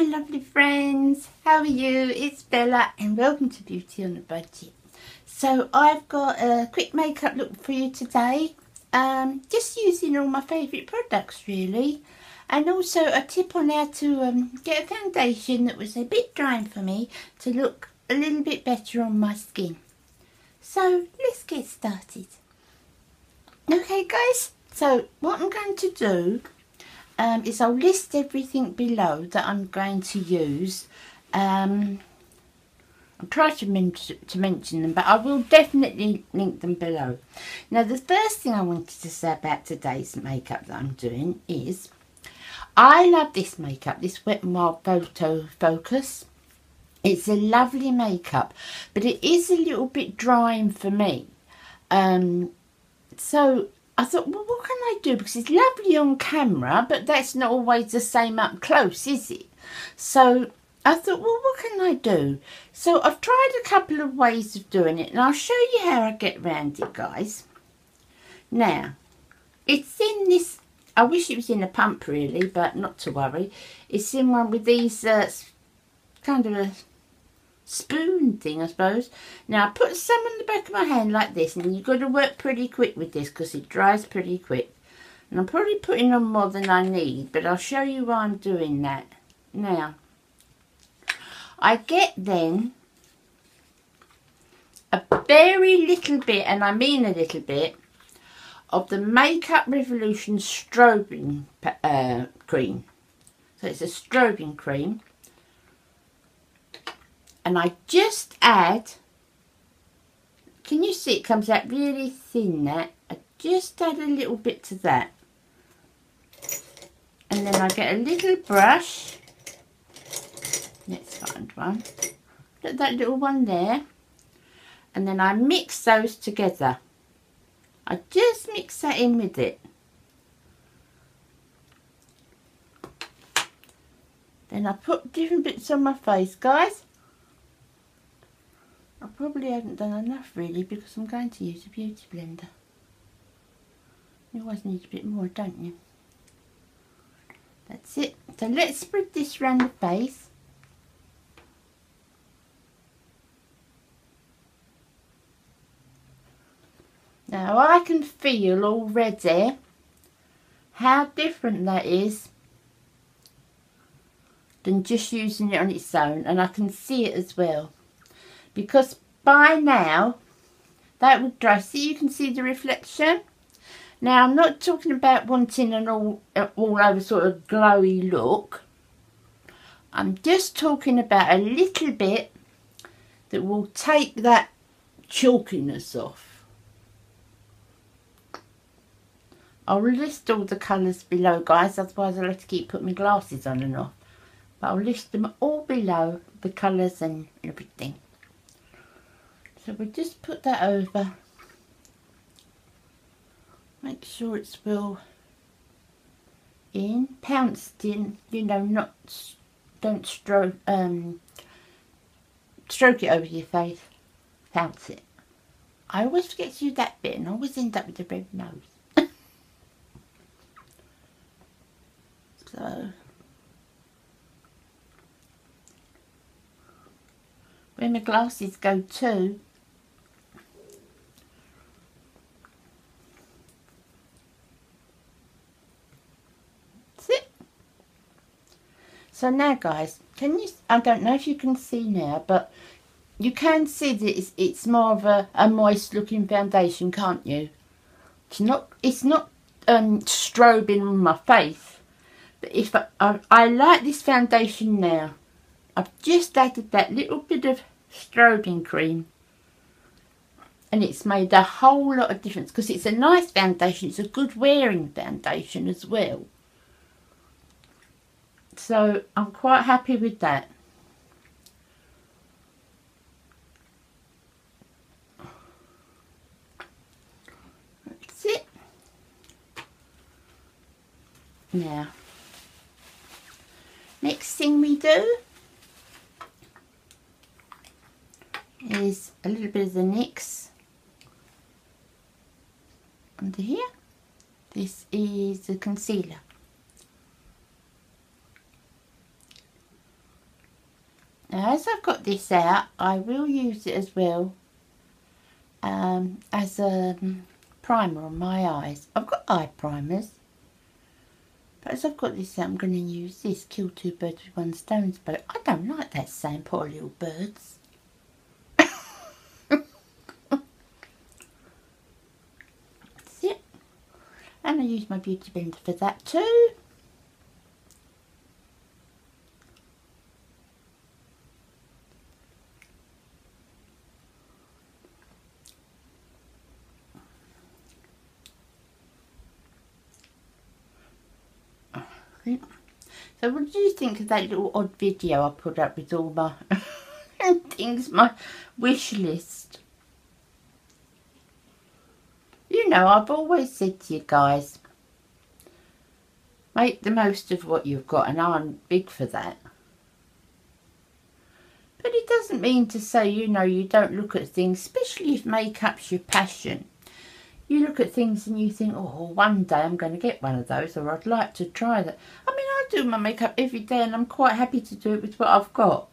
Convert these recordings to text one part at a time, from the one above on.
lovely friends, how are you? It's Bella and welcome to Beauty on a Budget. So I've got a quick makeup look for you today, just using all my favourite products really, and also a tip on how to get a foundation that was a bit drying for me to look a little bit better on my skin. So let's get started. Okay guys, so what I'm going to do is I'll list everything below that I'm going to use. I'll try to mention them, but I will definitely link them below. Now the first thing I wanted to say about today's makeup that I'm doing is I love this makeup, this Wet n Wild Photo Focus. It's a lovely makeup, but it is a little bit drying for me. So I thought, well, what can I do? Because it's lovely on camera, but that's not always the same up close, is it? So I thought, well, what can I do? So I've tried a couple of ways of doing it, and I'll show you how I get around it, guys. Now, it's in this, I wish it was in a pump really, but not to worry. It's in one with these kind of a spoon thing, I suppose. Now I put some on the back of my hand like this, and you've got to work pretty quick with this because it dries pretty quick. And I'm probably putting on more than I need, but I'll show you why I'm doing that. Now I get then a very little bit, and I mean a little bit, of the Makeup Revolution strobing cream. So it's a strobing cream. And I just add, can you see it comes out really thin there? I just add a little bit to that. And then I get a little brush. Let's find one. Put that little one there. And then I mix those together. I just mix that in with it. Then I put different bits on my face, guys. I probably haven't done enough really because I'm going to use a beauty blender. You always need a bit more, don't you? That's it. So let's spread this around the face. Now I can feel already how different that is than just using it on its own, and I can see it as well. Because by now, that would dry. See, you can see the reflection. Now, I'm not talking about wanting an all over sort of glowy look. I'm just talking about a little bit that will take that chalkiness off. I'll list all the colours below, guys, otherwise I'll have to keep putting my glasses on and off. But I'll list them all below, the colours and everything. So we'll just put that over. Make sure it's well in, pounced in, you know, don't stroke it over your face, pounce it. I always forget to do that bit and I always end up with a red nose. So where my glasses go too. So now guys, can you, I don't know if you can see now, but you can see that it's more of a moist looking foundation, can't you? It's not strobing on my face, but if I like this foundation now. I've just added that little bit of strobing cream, and it's made a whole lot of difference because it's a nice foundation, it's a good wearing foundation as well. So I'm quite happy with that. That's it. Now, next thing we do is a little bit of the NYX under here. This is the concealer. Now as I've got this out, I will use it as well as a primer on my eyes. I've got eye primers, but as I've got this out, I'm going to use this Kill Two Birds with One Stone. But I don't like that saying, poor little birds. That's it. And I use my beauty blender for that too. So what do you think of that little odd video I put up with all my things, my wish list? You know, I've always said to you guys, make the most of what you've got, and I'm big for that. But it doesn't mean to say, you know, you don't look at things, especially if makeup's your passion. You look at things and you think, oh, one day I'm going to get one of those, or I'd like to try that. I mean, I do my makeup every day and I'm quite happy to do it with what I've got.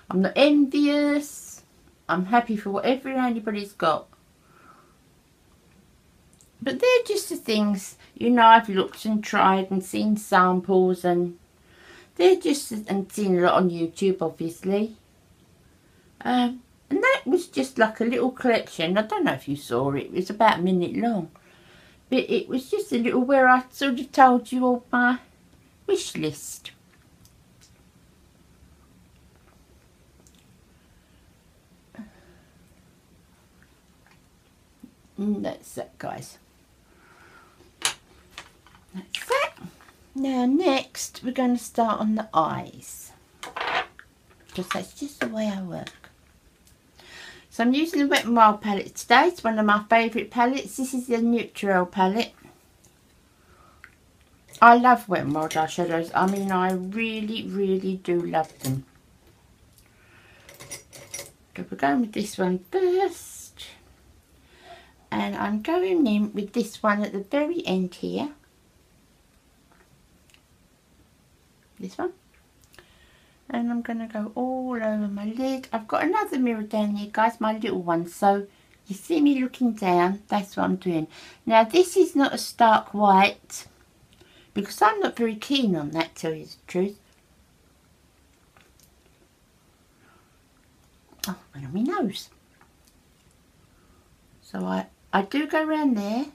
I'm not envious. I'm happy for whatever anybody's got. But they're just the things, you know, I've looked and tried and seen samples, and they're just, and seen a lot on YouTube, obviously. And that was just like a little collection. I don't know if you saw it. It was about a minute long. But it was just a little where I sort of told you all my wish list. And that's that, guys. That's that. Now next we're going to start on the eyes, because that's just the way I work. So I'm using the Wet n Wild palette today. It's one of my favourite palettes. This is the Naturel palette. I love Wet n Wild eyeshadows. I mean, I really, really do love them. So we're going with this one first. And I'm going in with this one at the very end here. This one. And I'm going to go all over my lid. I've got another mirror down here, guys, my little one. So you see me looking down, that's what I'm doing. Now this is not a stark white, because I'm not very keen on that, to tell you the truth. Oh, and on my nose. So I do go around there.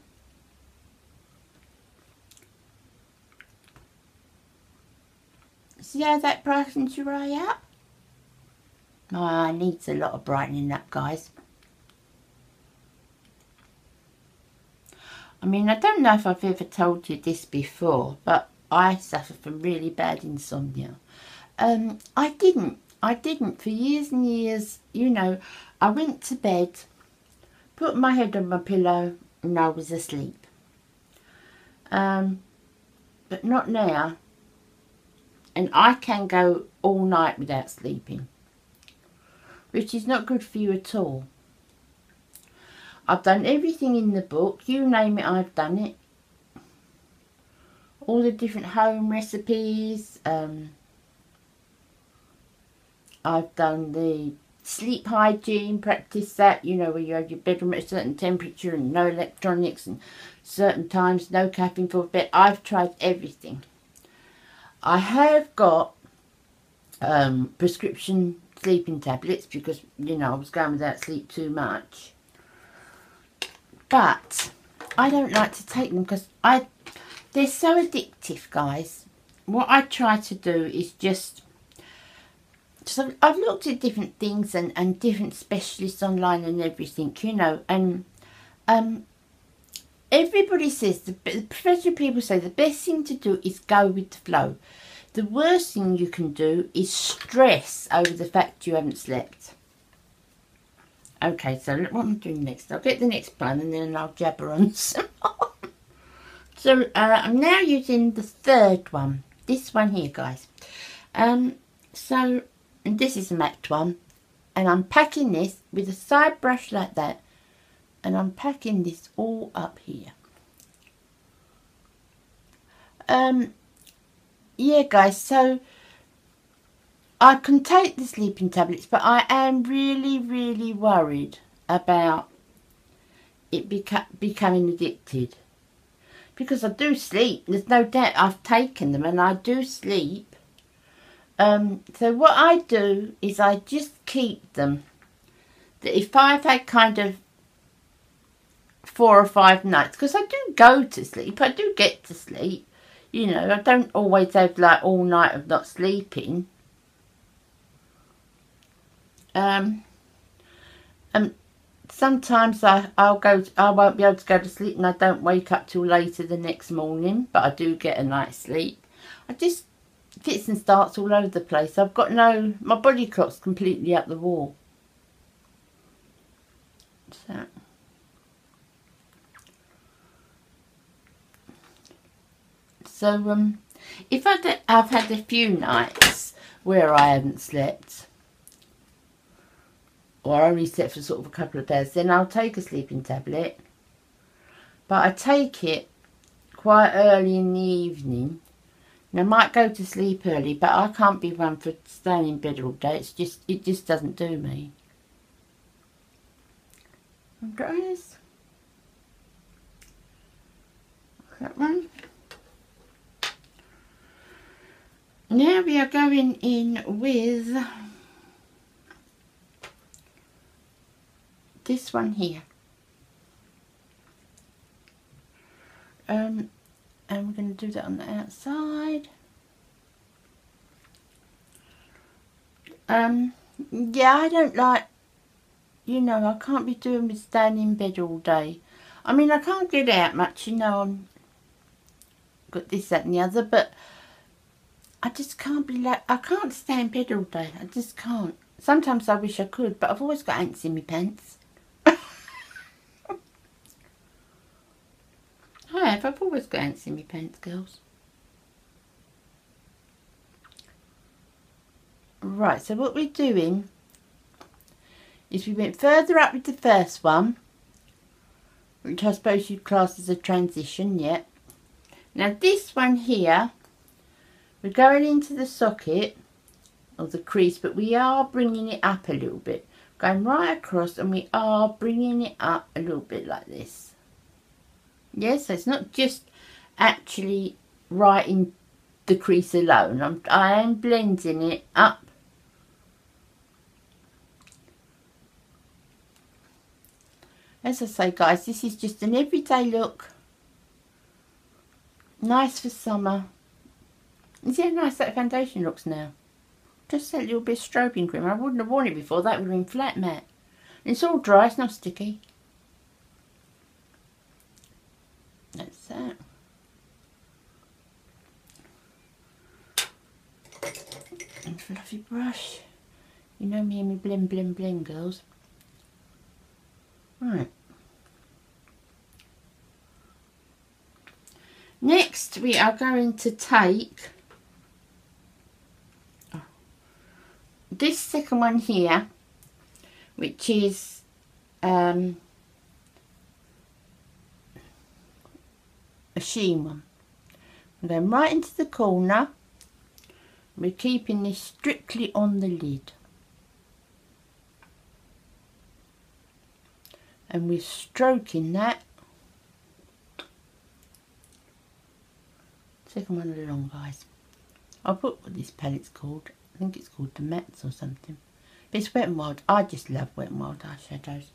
See how that brightens your eye up? My eye needs a lot of brightening up, guys. I mean, I don't know if I've ever told you this before, but I suffer from really bad insomnia. I didn't for years and years. You know, I went to bed, put my head on my pillow, and I was asleep. But not now. And I can go all night without sleeping, which is not good for you at all. I've done everything in the book. You name it, I've done it. All the different home recipes. I've done the sleep hygiene, practice that, you know, where you have your bedroom at a certain temperature and no electronics and certain times, no caffeine for bed. I've tried everything. I have got prescription sleeping tablets because, you know, I was going without sleep too much. But I don't like to take them because they're so addictive, guys. What I try to do is just... So I've looked at different things and different specialists online and everything, you know, and everybody says, the professional people say the best thing to do is go with the flow. The worst thing you can do is stress over the fact you haven't slept. Okay, so look what I'm doing next. I'll get the next one and then I'll jabber on some more. So I'm now using the third one. This one here, guys. And this is a matte one. And I'm packing this with a side brush like that. And I'm packing this all up here. Yeah, guys, so I can take the sleeping tablets, but I am really, really worried about it becoming addicted. Because I do sleep. There's no doubt I've taken them and I do sleep. So what I do is I just keep them. That if I've had kind of 4 or 5 nights, because I do go to sleep, I do get to sleep. You know, I don't always have like all night of not sleeping. Sometimes I won't be able to go to sleep and I don't wake up till later the next morning, but I do get a night's sleep. I just fits and starts all over the place. I've got my body clock's completely up the wall. So if I've had a few nights where I haven't slept, or I only slept for sort of a couple of hours, then I'll take a sleeping tablet. But I take it quite early in the evening. And I might go to sleep early, but I can't be one for staying in bed all day. It just doesn't do me. And guys, that one. Now we are going in with this one here. And we're going to do that on the outside. Yeah, I don't like, you know, I can't be doing with staying in bed all day. I mean, I can't get out much, you know, I'm got this, that and the other, but I just can't be like, I can't stay in bed all day. I just can't. Sometimes I wish I could, but I've always got ants in my pants. I've always got ants in my pants, girls. Right, so what we're doing is we went further up with the first one, which I suppose you'd class as a transition, yeah. Now this one here, we're going into the socket, or the crease, but we are bringing it up a little bit. Going right across, and we are bringing it up a little bit like this. Yes, so it's not just actually right in the crease alone. I am blending it up. As I say, guys, this is just an everyday look. Nice for summer. You see how nice that foundation looks now? Just that little bit of strobing cream. I wouldn't have worn it before. That would have been flat matte. It's all dry. It's not sticky. That's that. And fluffy brush. You know me and me bling bling bling, girls. Right. Next we are going to take this second one here, which is a sheen one. I'm going right into the corner. We're keeping this strictly on the lid. And we're stroking that. Second one along, guys. I'll put what this palette's called. I think it's called the Mattes or something. But it's Wet n Wild. I just love Wet n Wild eyeshadows.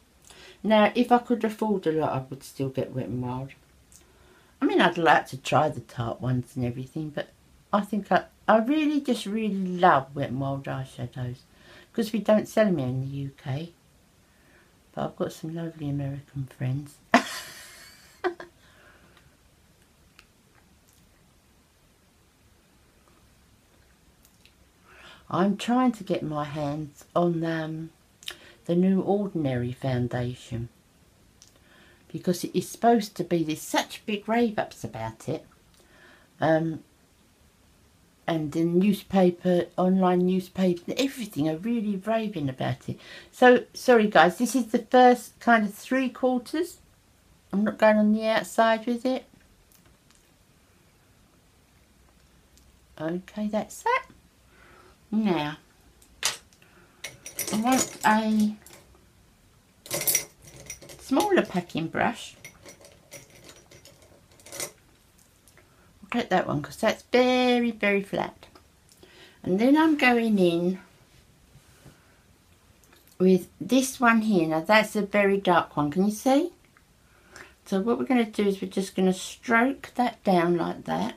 Now, if I could afford a lot, I would still get Wet n Wild. I mean, I'd like to try the tart ones and everything, but I think I really just really love Wet n Wild eyeshadows. Because we don't sell them here in the UK. But I've got some lovely American friends. I'm trying to get my hands on the new Ordinary foundation. Because it is supposed to be, there's such big rave-ups about it. And the newspaper, online newspaper, everything are really raving about it. So, sorry guys, this is the first kind of 3/4. I'm not going on the outside with it. Okay, that's that. Now, want a smaller packing brush. I'll get that one because that's very, very flat. And then I'm going in with this one here. Now that's a very dark one, can you see? So what we're going to do is we're just going to stroke that down like that.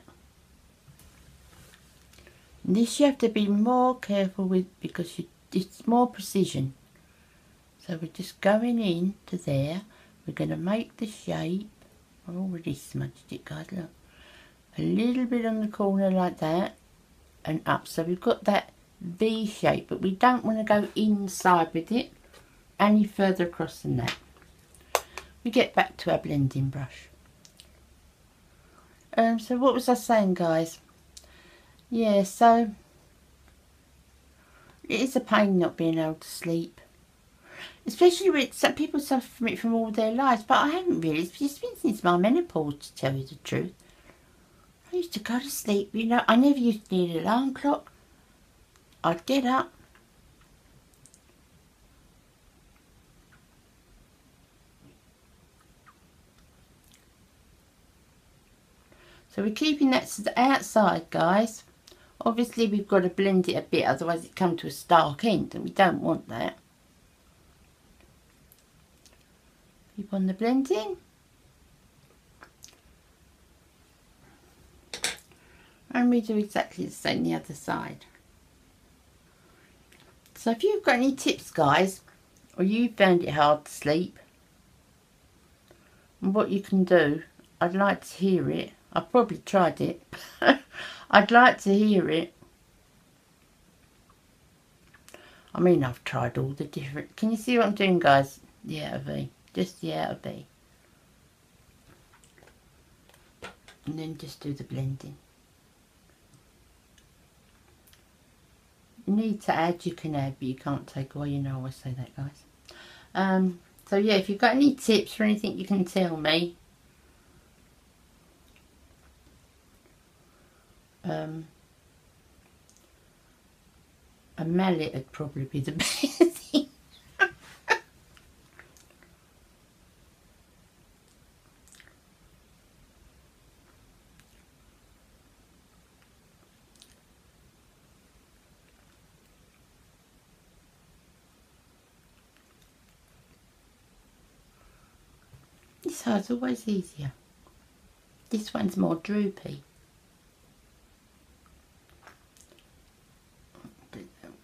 And this you have to be more careful with because it's more precision. So we're just going in to there. We're going to make the shape. I've already smudged it, guys, look. A little bit on the corner like that and up. So we've got that V shape, but we don't want to go inside with it any further across than that. We get back to our blending brush. So what was I saying, guys? Yeah, so it is a pain not being able to sleep. Especially with some people suffer from it from all their lives, but I haven't really. It's just been since my menopause, to tell you the truth. I used to go to sleep, you know. I never used to need an alarm clock. I'd get up. So we're keeping that to the outside, guys. Obviously we've got to blend it a bit, otherwise it comes to a stark end, and we don't want that. Keep on the blending. And we do exactly the same the other side. So if you've got any tips, guys, or you found it hard to sleep, and what you can do, I'd like to hear it. I've probably tried it. I'd like to hear it. I mean, I've tried all the different... Can you see what I'm doing, guys? The outer V. Just the outer V. And then just do the blending. You need to add, you can add, but you can't take away. You know I always say that, guys. So yeah, if you've got any tips or anything, you can tell me. A mallet would probably be the best thing. This side's always easier. This one's more droopy.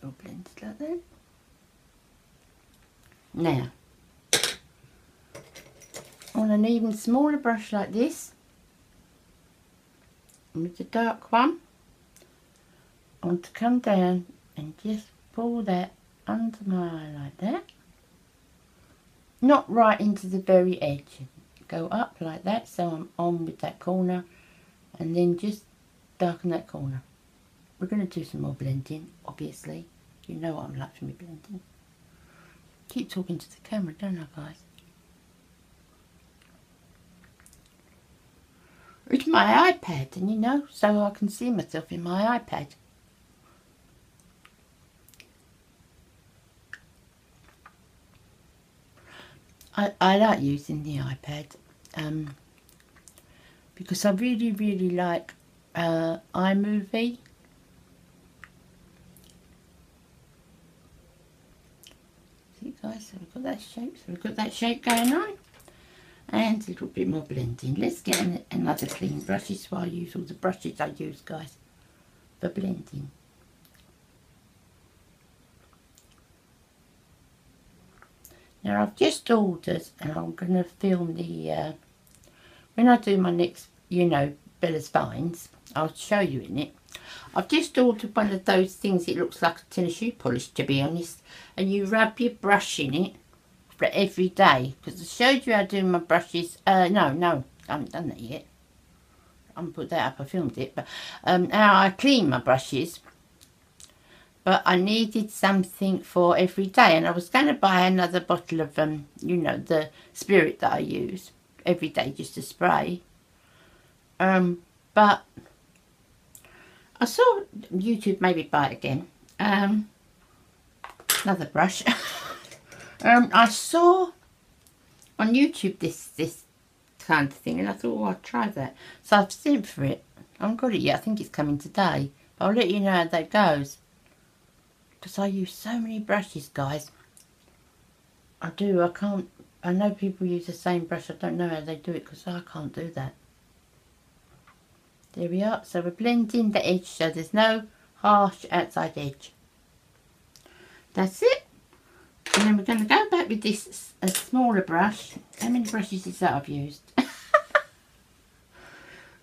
All blended like that. Now, on an even smaller brush like this, with the dark one, I want to come down and just pull that under my eye like that. Not right into the very edge. Go up like that, so I'm on with that corner, and then just darken that corner. We're going to do some more blending, obviously. You know what I'm like for me blending. Keep talking to the camera, don't I, guys? It's my iPad, and you know, so I can see myself in my iPad. I like using the iPad because I really like iMovie. See, guys, so we've got that shape. So we've got that shape going on, and a little bit more blending. Let's get another clean brush. This is why I use all the brushes I use, guys, for blending. Now I've just ordered, and I'm going to film the, when I do my next, you know, Bella's Finds, I'll show you in it. I've just ordered one of those things, it looks like a tin of shoe polish, to be honest, and you rub your brush in it for every day, because I showed you how to do my brushes, no, I haven't done that yet. I haven't put that up, I filmed it, but how I clean my brushes. But I needed something for every day, and I was going to buy another bottle of, you know, the spirit that I use every day, just to spray. But I saw YouTube maybe buy it again. Another brush. I saw on YouTube this kind of thing, and I thought, oh, I'll try that. So I've sent for it. I haven't got it yet. I think it's coming today. But I'll let you know how that goes. Because I use so many brushes, guys. I do. I can't. I know people use the same brush. I don't know how they do it because I can't do that. There we are. So we're blending the edge so there's no harsh outside edge. That's it. And then we're going to go back with this a smaller brush. How many brushes is that I've used?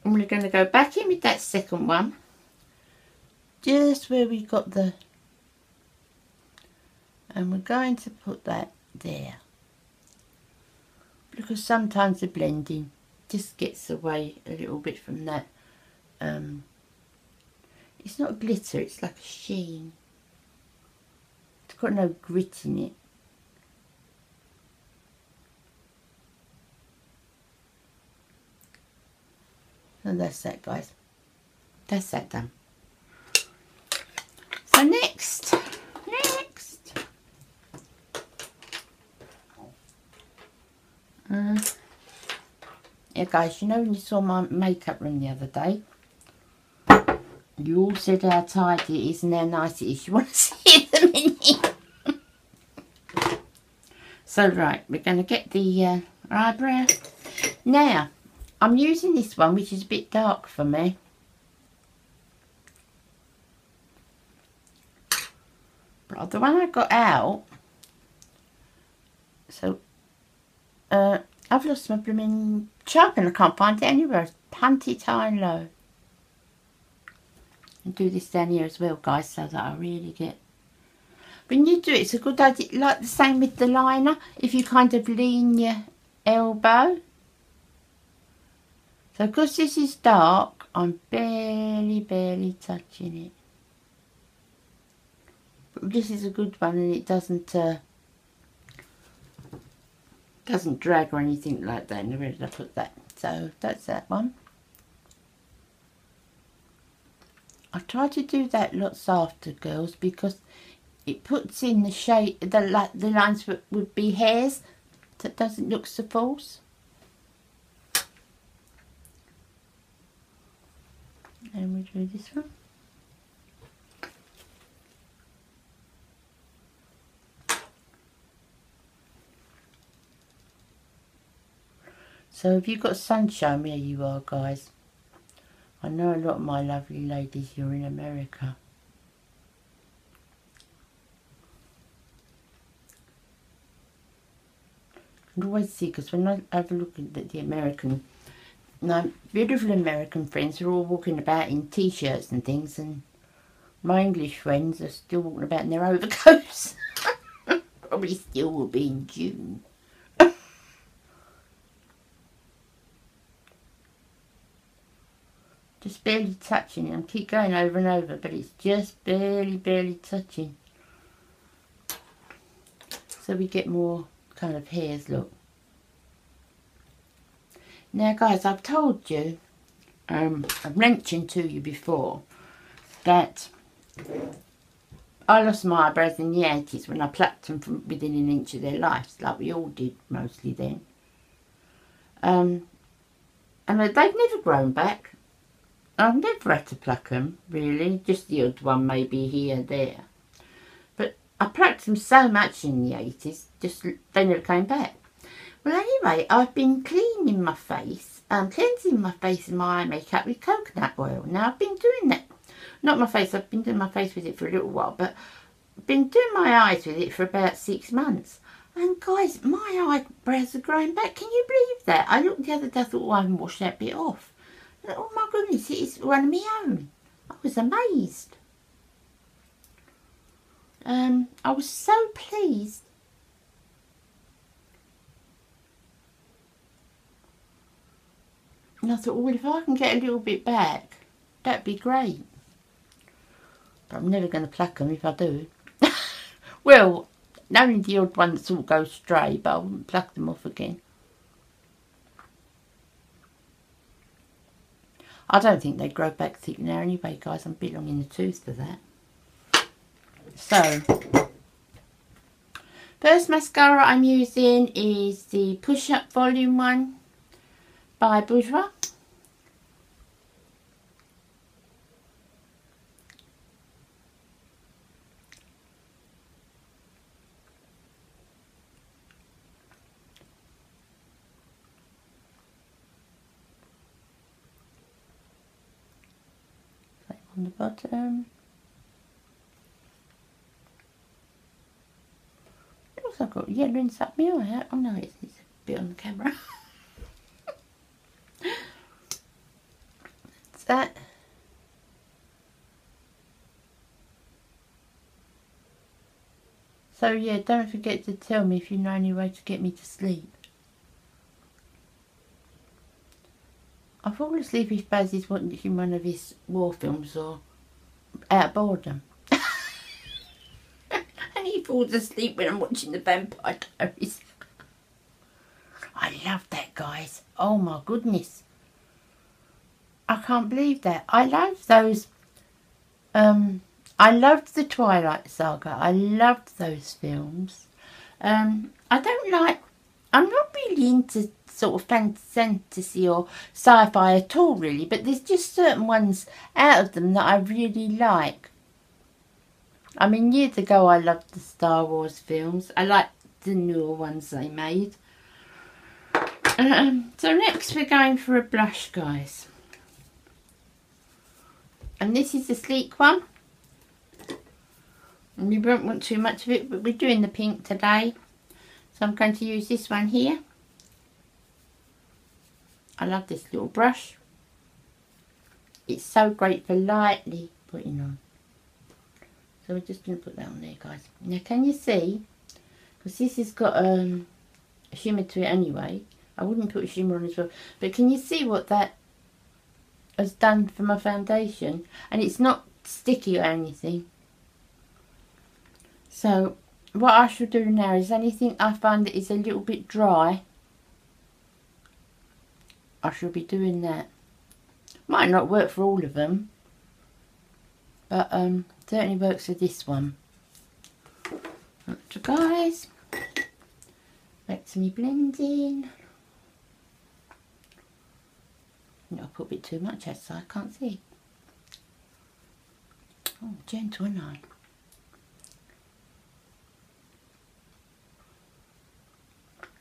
And we're going to go back in with that second one. Just where we got the... And we're going to put that there. Because sometimes the blending just gets away a little bit from that. It's not glitter, it's like a sheen. It's got no grit in it. And that's that, guys. That's that done. So next. Yeah, guys, you know when you saw my makeup room the other day, you all said how tidy it is and how nice it is. You want to see it in a minute. So, right, we're going to get the eyebrow. Now, I'm using this one, which is a bit dark for me. But the one I got out, so, I've lost my blooming sharpener. I can't find it anywhere. It's panty high and low. And do this down here as well, guys, so that I really get... When you do it, it's a good idea, like the same with the liner, if you kind of lean your elbow. So because this is dark, I'm barely touching it. But this is a good one and it doesn't drag or anything like that. And where did I put that? So that's that one. I try to do that lots after, girls, because it puts in the shade, the lines would be hairs, that doesn't look so false. And we do this one. So have you got sunshine where you are, guys? I know a lot of my lovely ladies, you're in America. I can always see, because when I have a look at the American, my beautiful American friends are all walking about in t-shirts and things, and my English friends are still walking about in their overcoats. Probably still will be in June. Just barely touching it. I keep going over and over, but it's just barely touching. So we get more kind of hairs, look. Now, guys, I've told you, I've mentioned to you before, that I lost my eyebrows in the 80s when I plucked them from within an inch of their lives, like we all did mostly then. And they've never grown back. I've never had to pluck them, really, just the odd one maybe here and there. But I plucked them so much in the 80s, just they never came back. Well, anyway, I've been cleaning my face, cleansing my face and my eye makeup with coconut oil. Now, I've been doing that. Not my face, I've been doing my face with it for a little while, but I've been doing my eyes with it for about 6 months. And guys, my eyebrows are growing back. Can you believe that? I looked the other day, I thought, oh, I haven't washed that bit off. Oh my goodness, it is one of my own. I was amazed. I was so pleased. And I thought, well, if I can get a little bit back, that'd be great. But I'm never going to pluck them if I do. Well, only the odd one that all goes stray, but I wouldn't pluck them off again. I don't think they grow back thick now anyway, guys. I'm a bit long in the tooth for that. So, First mascara I'm using is the Push Up Volume 1 by Bourjois. On the bottom. It looks like I've got yellow inside my eye. Oh no, it's a bit on the camera. That's that. So yeah, don't forget to tell me if you know any way to get me to sleep. I fall asleep if Baz is watching one of his war films or out of boredom. And he falls asleep when I'm watching the Vampire Diaries. I love that, guys. Oh my goodness. I can't believe that. I love those. I loved the Twilight Saga. I loved those films. I'm not really into sort of fantasy or sci-fi at all, really, but there's just certain ones out of them that I really like. I mean, years ago I loved the Star Wars films. I liked the newer ones they made. So next we're going for a blush, guys. And this is the sleek one. And you won't want too much of it, but we're doing the pink today. So I'm going to use this one here. I love this little brush. It's so great for lightly putting on. So we're just going to put that on there, guys. Now can you see, because this has got a shimmer to it anyway. I wouldn't put a shimmer on as well. But can you see what that has done for my foundation? And it's not sticky or anything. So what I shall do now is anything I find that is a little bit dry, I shall be doing that. Might not work for all of them, but certainly works for this one. So guys, back to me blending. I put a bit too much outside, I can't see. Oh, gentle, isn't I?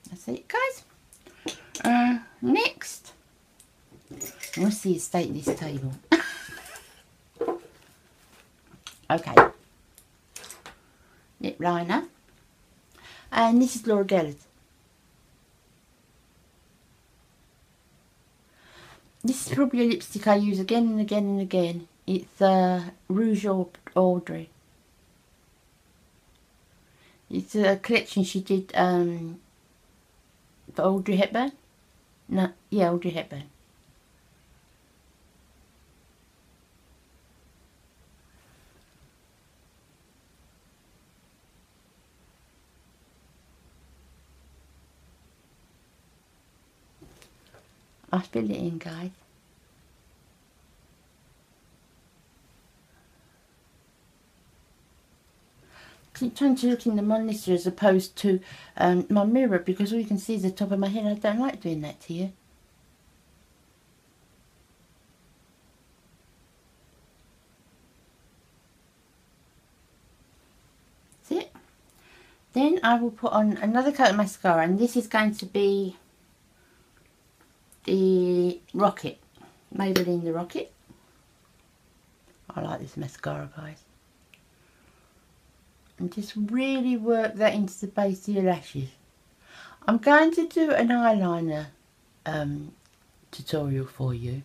That's it, guys. Next, we'll see the state of this table. Okay, lip liner, and this is Laura Geller's. This is probably a lipstick I use again and again and again. It's Rouge Audrey. It's a collection she did for Audrey Hepburn. No, yeah, Audrey Hepburn. I'll fill it in, guys. Keep trying to look in the monitor as opposed to my mirror, because all you can see is the top of my head. I don't like doing that to you. That's it. Then I will put on another coat of mascara, and this is going to be the Rocket, Maybelline the Rocket. I like this mascara, guys. And just really work that into the base of your lashes. I'm going to do an eyeliner tutorial for you,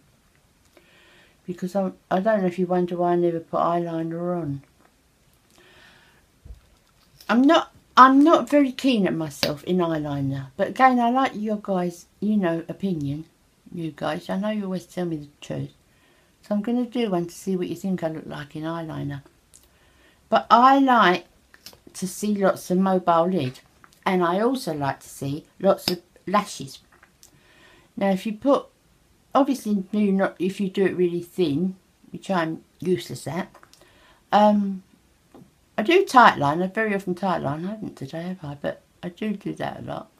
because I don't know if you wonder why I never put eyeliner on. I'm not very keen at myself in eyeliner, but again, I like your guys, opinion. You guys, I know you always tell me the truth, so I'm going to do one to see what you think I look like in eyeliner. But I like to see lots of mobile lid, and I also like to see lots of lashes. Now if you put, obviously if you do it really thin, which I'm useless at, I do tight line. I very often tight line. I haven't today, have I? But I do that a lot.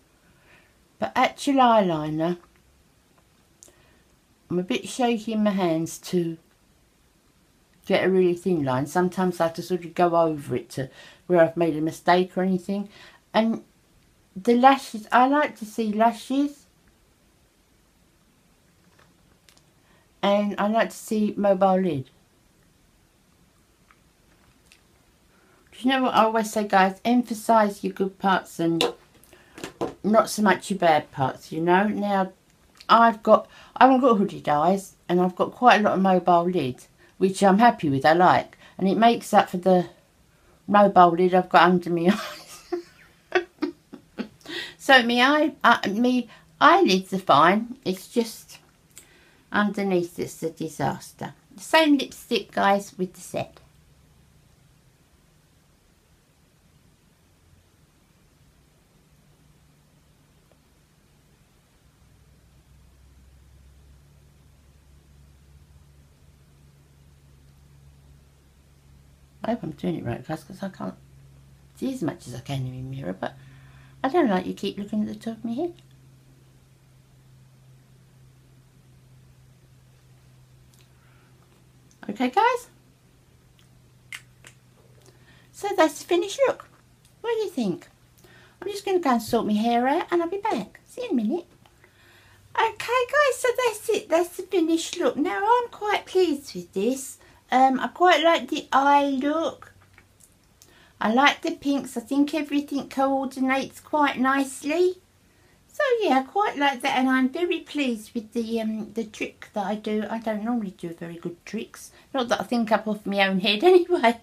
But actual eyeliner, I'm a bit shaky in my hands to get a really thin line. Sometimes I have to sort of go over it to where I've made a mistake or anything. And the lashes, I like to see lashes. And I like to see mobile lid. Do you know what I always say, guys? Emphasise your good parts and not so much your bad parts, you know. Now, I haven't got hooded eyes, and I've got quite a lot of mobile lid, which I'm happy with, I like. And it makes up for the mobile lid I've got under my eyes. So my eyelids are fine. It's just underneath it's a disaster. The same lipstick, guys, with the set. I hope I'm doing it right, guys, because I can't see as much as I can in the mirror, but I don't like you keep looking at the top of my head. Okay, guys? So that's the finished look. What do you think? I'm just going to go and sort my hair out and I'll be back. See you in a minute. Okay, guys, so that's it. That's the finished look. Now, I'm quite pleased with this. I quite like the eye look. I like the pinks. I think everything coordinates quite nicely. So yeah, I quite like that, and I'm very pleased with the trick that I do. I don't normally do very good tricks. Not that I think up off my own head anyway.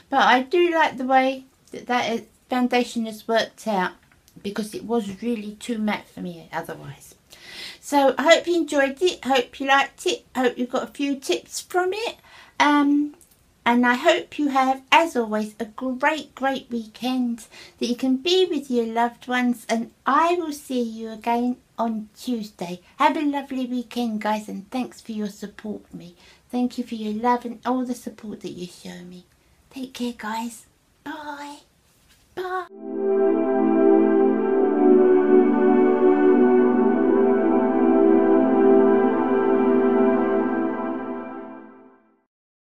But I do like the way that foundation has worked out, because it was really too matte for me otherwise. So I hope you enjoyed it. Hope you liked it. Hope you got a few tips from it. And I hope you have, as always, a great weekend, that you can be with your loved ones, and I will see you again on Tuesday. Have a lovely weekend, guys, and thanks for your support me. Thank you for your love and all the support that you show me. Take care, guys. Bye. Bye.